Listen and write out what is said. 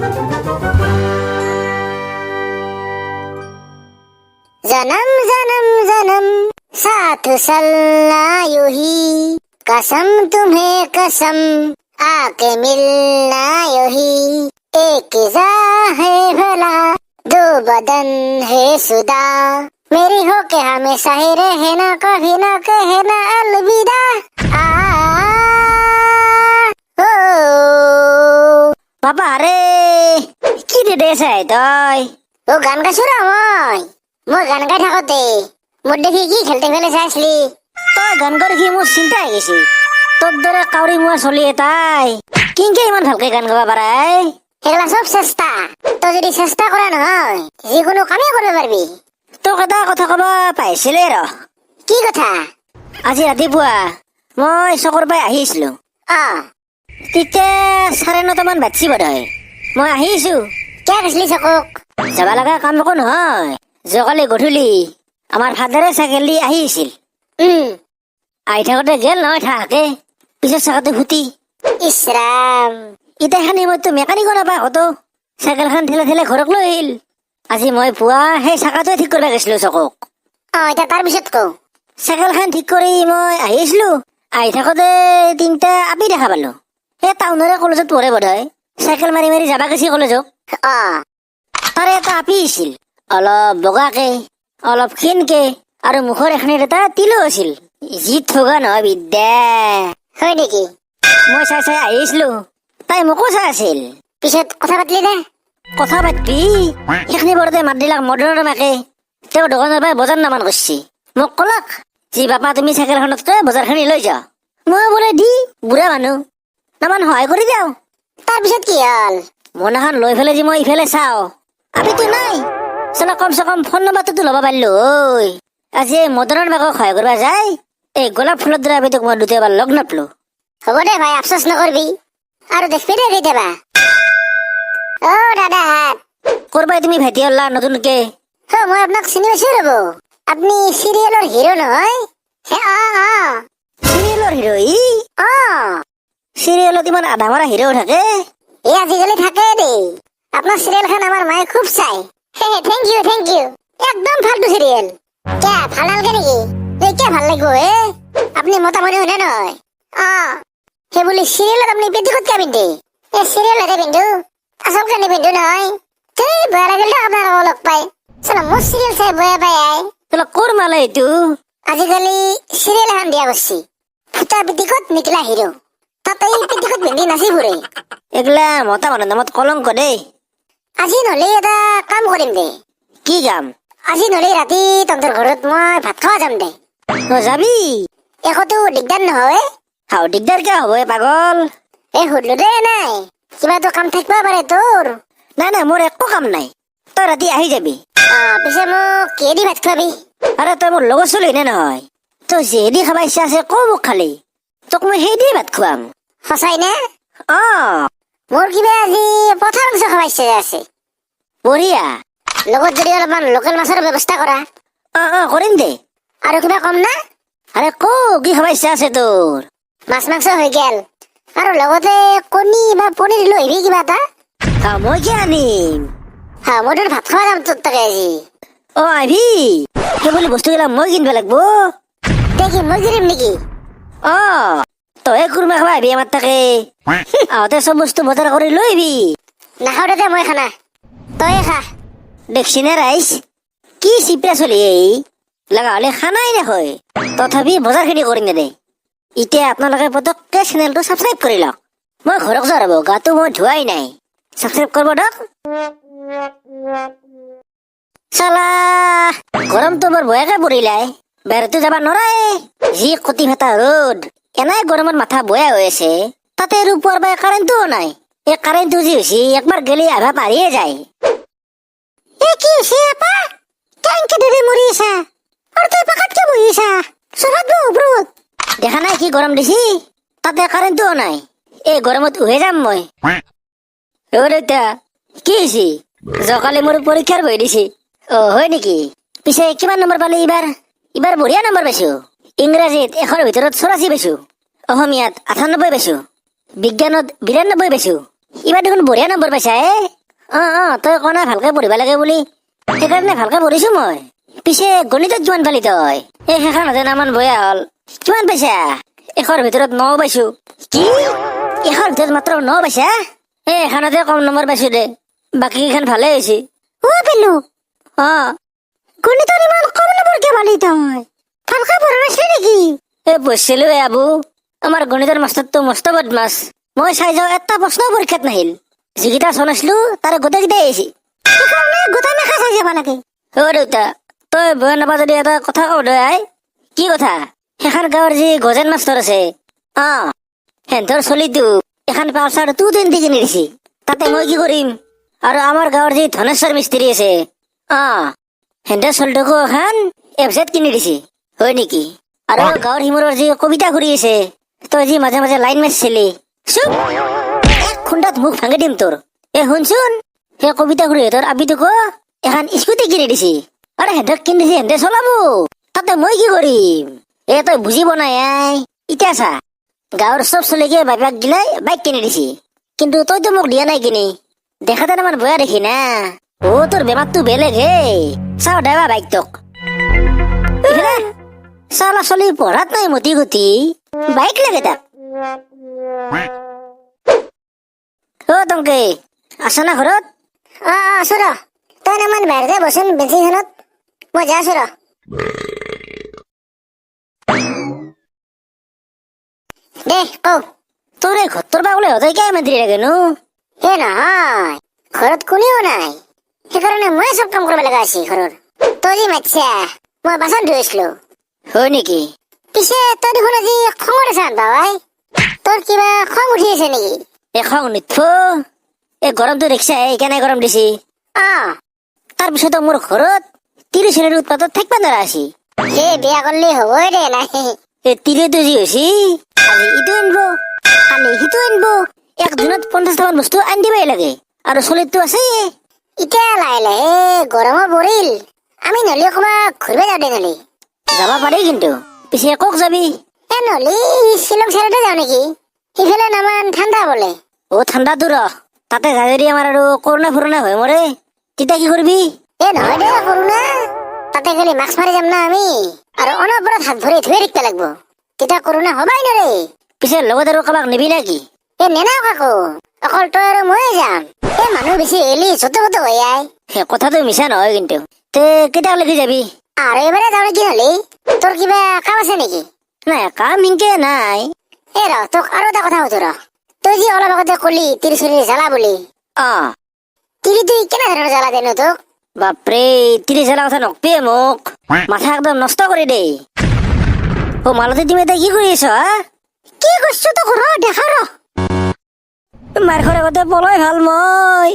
जन्म जन्म जन्म साथ चलना यूं ही, कसम तुम्हें कसम आके मिलना यूं ही। एक जा है भला दो बदन है सुदा, मेरी हो के हमेशा ही रहना, कभी ना कहना अलविदा। বাবা রে কি দেছে তই? ও গান গাইছো ৰ মই গান গাই থাকোতে মোৰ দেখি কি খেলতে ফেলে চাইছিলি? তই গান কৰি কি মোৰ চিন্তা হৈ গৈছে। তোৰ দৰে কাউৰী মোৱা চলি এটাই কিনকে ইমান ভালকে গান গাব পাৰে? সেইগিলা চব চেষ্টা, তই যদি চেষ্টা কৰা নহয় যিকোনো কামেই কৰিব পাৰিবি। তোক এটা কথা কব পাইছিলে ৰ। কি কথা? আজি ৰাতিপুৱা মই চকৰ পৰা আহিছিলো, তেতিয়া 9:30 মান বাজছি বোধহয়। মই আহিছো। কিয় গৈছিলি চকক? যাব লগা কাম একো নহয়। যোৱাকালি গধূলি আমাৰ ফাদাৰে চাইকেল দি আহিছিল। আহি থাকোতে গেল নহয় থাকাকে, পিছত চাকাটো ফুটি। ইছৰাম, এতিয়া খানি মইতো মেকানিকো নাপায় হতো, চাইকেলখন ঠেলে ঠেলে ঘৰক লৈ আহিল। আজি মই পুৱা সেই চাকাটোৱে ঠিক কৰিব গৈছিলো চকক। এতিয়া তাৰপিছত কওঁ। চাইকেলখন ঠিক কৰি মই আহিছিলো। আহি থাকোতে 3টা আপি দেখা পালো। সেই টাউনৰে কলেজত পঢ়ে বোধহয়। চাইকেল মাৰি মাৰি যাবা গৈছি কলেজক। তাৰে এটা আপি আছিল, অলপ বগাকে, অলপ ক্ষীণকে, আৰু মুখৰ এখনিত এটা তিলো আছিল। যি ঠগা নহয় বিদ্যা। হয় নেকি? মই চাই চাই আহিছিলো, তাই মোকো চাই আছিল। পিছত কথা পাতিলি নে? কথা পাতি সেইখিনি বৰতে মাত দিলাক মদনৰ মাকে। তেওঁ দোকানৰ পৰা বজাৰ নামান কৰিছে। মোক কলাক, যি বাপা তুমি চাইকেলখনতকে বজাৰখিনি লৈ যা। মই বোলে দি বুঢ়া মানুহ নামান সহায় কৰি দিওঁ। তাৰপিছত কি হ'ল? মনাখন লৈ ফেলে যি মই ইফালে চাও, আপিতো নাই। চলা কমচে কম ফোন নম্বৰটোতো ল'ব পাৰিলো। ঐ আজি মদনৰ মাকক সহায় কৰিব যায়, এই গোলাপ ফুলৰ দৰে আপিটোক মই দুটাবাৰ লগ নাপলো। হ'ব দে ভাই, আফচোচ নকৰবি আৰু দেখবি দে কেতিয়াবা। দাদা হাত কৰবাই তুমি ভাইটি হলা নতুনকে? মই আপোনাক চিনি পাইছো ৰব। আপুনি চিৰিয়েলৰ হিৰো নহয়? চিৰিয়েলৰ হিৰো? চিৰিয়েলত ইমান আধা মৰা হিৰো থাকে? আজিকালি থাকে দেই। আপোনাৰ চিৰিয়েলখন আমাৰ মায়ে খুব চাই। থেংক ইউ থেংক ইউ, একদম ফাল্টু চিৰিয়েল। কিয় ভাল নালাগে নেকি? কিয় ভাল লাগিব হে? আপুনি মোটামুটি হয়নে নহয়? সেই বুলি চিৰিয়েলত আপুনি পেটিকোট কিয় পিন্ধে? চিৰিয়েলতে পিন্ধো, আচলকে নিপিন্ধো নহয়। বেয়া লাগিল আপোনাৰ লগ পাই। মোৰ চিৰিয়েল চাই বেয়া পাই তোলা কৰ মালে এইটো? আজিকালি চিৰিয়েল এখন দিয়া কৰিছে, ফুটা পেটিকোট নিকলা হিৰো। তাতে পেটিকোট পিন্ধি নাচি ফুৰে। এগলা মতা মানুহৰ নামত কলংক দেই। আজি নহলে এটা কাম কৰিম দে। কি কাম? আজি নহলে ৰাতি তহঁতৰ ঘৰত মই ভাত খাব যাম দে। যাবি? একোতো দিগদাৰ নহয়? হাও দিগদাৰ কিয় হ'ব পাগল? সুধিলো দে, নাই কিবাটো কাম থাকিব পাৰে তোৰ? নাই নাই, মোৰ একো কাম নাই। তই ৰাতি আহি যাবি। পিছে মোক কিহেদি ভাত খুৱাবি? আৰে তই মোৰ লগৰ চলি নে নহয়? তই যিহেদি খাব ইচ্ছা আছে ক মোক খালি, তোক মই সেই দি ভাত খুৱাম। সঁচাই নে? মোৰ কিবা আজি পঠাৰ মাংস খাব ইচ্ছা আছে। বঢ়িয়া। লগত যদি অলপমান লোকেল মাছৰ ব্যৱস্থা কৰা। কৰিম দে। আৰু কিবা কম না? আৰে ক কি খাব ইচ্ছা আছে তোৰ? মাছ মাংস হৈ গেল, আৰু লগতে কণী বা পনীৰ লৈ আহিবি কিবা এটা। মই কি আনিম? মই তোৰ ভাত খাব যাম তোৰ তাকে আজি। আহিবি। সেই বুলি বস্তুবিলাক মই কিনিব লাগিব। কি মই কিনিম নেকি? তই কুৰমা খাব আহিবি আমাৰ তাকে। আহোঁতে চব বস্তু বজাৰ কৰি লৈ আহিবি। নাখাওঁ দে মই খানা, তই খা। দেখছি নে ৰাইজ কি চিপৰা চলি লগা হলে খানাই নাখায়, তথাপি বজাৰখিনি কৰি নেদে। এতিয়া আপোনালোকে পতককে চেনেলটো ছাবস্ক্ৰাইব কৰি লওক। মই ঘৰক যোৱা ৰ'ব, গাটো মই ধোৱাই নাই। ছাবস্ক্ৰাইব কৰিব দক। চালা গৰমটো বৰ ভয়াকে পৰিলাই, বাহিৰতো যাব নোৱাৰাই। যি কটি ফেটা ৰ'দ, এনাই গৰমত মাথা বয়া হৈ আছে। তাতে আৰু পুৱাৰ পৰা কাৰেণ্টটোও নাই। এই কাৰেণ্টটো যি হৈছে একবাৰ গেলি আধা পাৰিয়ে যায়। কি হৈছে আপা? কেনেকে দেৰি মৰি আছা? আৰু তই পাকাত কিয় বহি আছা? চফাত বহ ওপৰত। দেখা নাই কি গৰম দিছি? তাতে কাৰেণ্টটোও নাই। এই গৰমত উহে যাম মই। দেউতা কি হৈছে? যোৱাকালি মোৰ পৰীক্ষাৰ বহি দিছে। হয় নেকি? পিছে কিমান নম্বৰ পালি এইবাৰ? এইবাৰ বঢ়িয়া নম্বৰ পাইছো। ইংৰাজীত 100ৰ ভিতৰত 84 পাইছো, অসমীয়াত 98 পাইছো, বিজ্ঞানত 92 পাইছো, এইবাৰ দেখোন বঢ়িয়া নম্বৰ পাইছা তই কোৱা নাই ভালকে পঢ়িব লাগে বুলি সেইকাৰণে ভালকে পঢ়িছো মই পিছে গণিতত কিমান পালি তই সেইখন মান বয়া হল কিমান পাইছা এশৰ ভিতৰত 9 পাইছো কি এশৰ ভিতৰত মাত্ৰ 9 পাইছা এখনতে কম নম্বৰ পাইছো দে বাকী কেইখন ভালে হৈছে পেলু গণিতত ইমান কম নম্বৰ কিয় পালি তই ভালকে পঢ়া নাছিলি নেকি বুজিছিলো আবু আমাৰ গণিতৰ মাষ্টৰটো মস্ত বদমাছ মই চাই যাওঁ এটা প্ৰশ্ন পৰীক্ষাত নাহিল যিকেইটা চনাইছিলো তাৰে গোটেইকেইটাই আহিছে গোটেই মেখা চাই যাব লাগে দেউতা তই বয়া নাপা যদি এটা কথা কওঁ দে কি কথা সেইখন গাঁৱৰ যি গজেন মাষ্টৰ আছে সেন্তৰ চলিটো এখন পালচাৰ 220 কিনি দিছে তাতে মই কি কৰিম আৰু আমাৰ গাঁৱৰ যি ধনেশ্বৰ মিস্ত্ৰী আছে সেন্তৰ চলিটোকো এখন এফজেড কিনি দিছে হয় নেকি আৰু গাঁৱৰ সিমূৰৰ যি কবিতা ঘূৰি আছে তই যি মাজে মাজে লাইন মাৰিছিলি চুপ এক খুন্দাত মুখ ভাঙি দিম তোৰ শুনচোন সেই কবিতা ঘূৰি তোৰ আবিটোকো এখন স্কুটি কিনি দিছে আৰু হেঁতক কিনি দিছে হেঁতে চলাব তাতে মই কি কৰিম তই বুজি নাই এতিয়া চা গাঁৱৰ চব চলিকে বাইক দিলাই বাইক কিনি দিছে কিন্তু তইতো মোক দিয়া নাই কিনি দেখাতে আমাৰ বয়া দেখি না তোৰ বেমাৰটো বেলেগ হে চাও দেবা বাইক তোক চালা চলি পঢ়াত নাই মতি গতি বাইক লাগে তাক তংকে আছা না ঘৰত আছো ৰ তই নামান বাহিৰতে বচোন বেঞ্চিখনত মই যাই আছো ৰ দে কও তোৰ এই ঘৰটোৰ পৰা বোলে সদায় কিয় ইমান দেৰি লাগেনো নহয় ঘৰত কোনেও নাই সেইকাৰণে মই চব কাম কৰিব লগা আছে ঘৰৰ তই যি মাতিছা মই বাচন ধুই আছিলো হয় নেকি পিছে তই দেখোন আজি খঙত আছা বাবাই তোৰ কিবা খং উঠি আছে নেকি খং নুঠব গৰমটো দেখিছা কেনে গৰম দিছে তাৰপিছত মোৰ ঘৰত 30 চলিৰ উৎপাতত থাকিব নোৱাৰা আছে বিয়া কৰিলে হবই দে নাই তিৰিটো যি হৈছে আজি ইটো আনিব কালি সিটো আনিব একদিনত 50টামান বস্তু আনি দিবই লাগে আৰু চলিটো আছে এতিয়া লাহে লাহে গৰমো পৰিল আমি নহলে অকণমান ঘূৰিব যাওঁ দে নহলে যাব পাৰি কিন্তু পিছে কওক যাবি নহলে শ্বিলং চাইডতে যাওঁ নেকি সিফালে নামান ঠাণ্ডা বোলে ঠাণ্ডাটো তাতে যাই যদি আমাৰ আৰু কৰোণা ফুৰণা হৈ মৰে তেতিয়া কি কৰিবি নহয় দে কৰোণা তাতে খালি মাস্ক মাৰি যাম না আমি আৰু অনবৰত হাত ভৰি ধুই থাকিব লাগিব তেতিয়া কৰোণা হবাই নৰে পিছে লগত আৰু কাবাক নিবি নেকি নেনাও কাকো অকল তই আৰু ময়ে যাম মানুহ বেছি এলি চত ফত হৈ আয় সেই কথাটো মিছা নহয় কিন্তু তে কেতিয়ালৈকে যাবি আৰু এবাৰে যাওঁ নেকি নহলে তোৰ কিবা কাম আছে নেকি নাই কাম ইনকে নাই তোক আৰু এটা কথা সুধো তই যি অলপ আগতে কলি তিৰি চলিৰ জ্বালা বুলি তিৰি তুই কেনে ধৰণৰ জ্বালা দেনো তোক বাপৰে 30 জ্বালা কথা নকবি মোক মাথা একদম নষ্ট কৰি দেই মালতী তুমি এতিয়া কি কৰি আছ কি কৰিছো তো ঘৰ দেখা মাৰ ঘৰ আগতে পলাই ভাল মই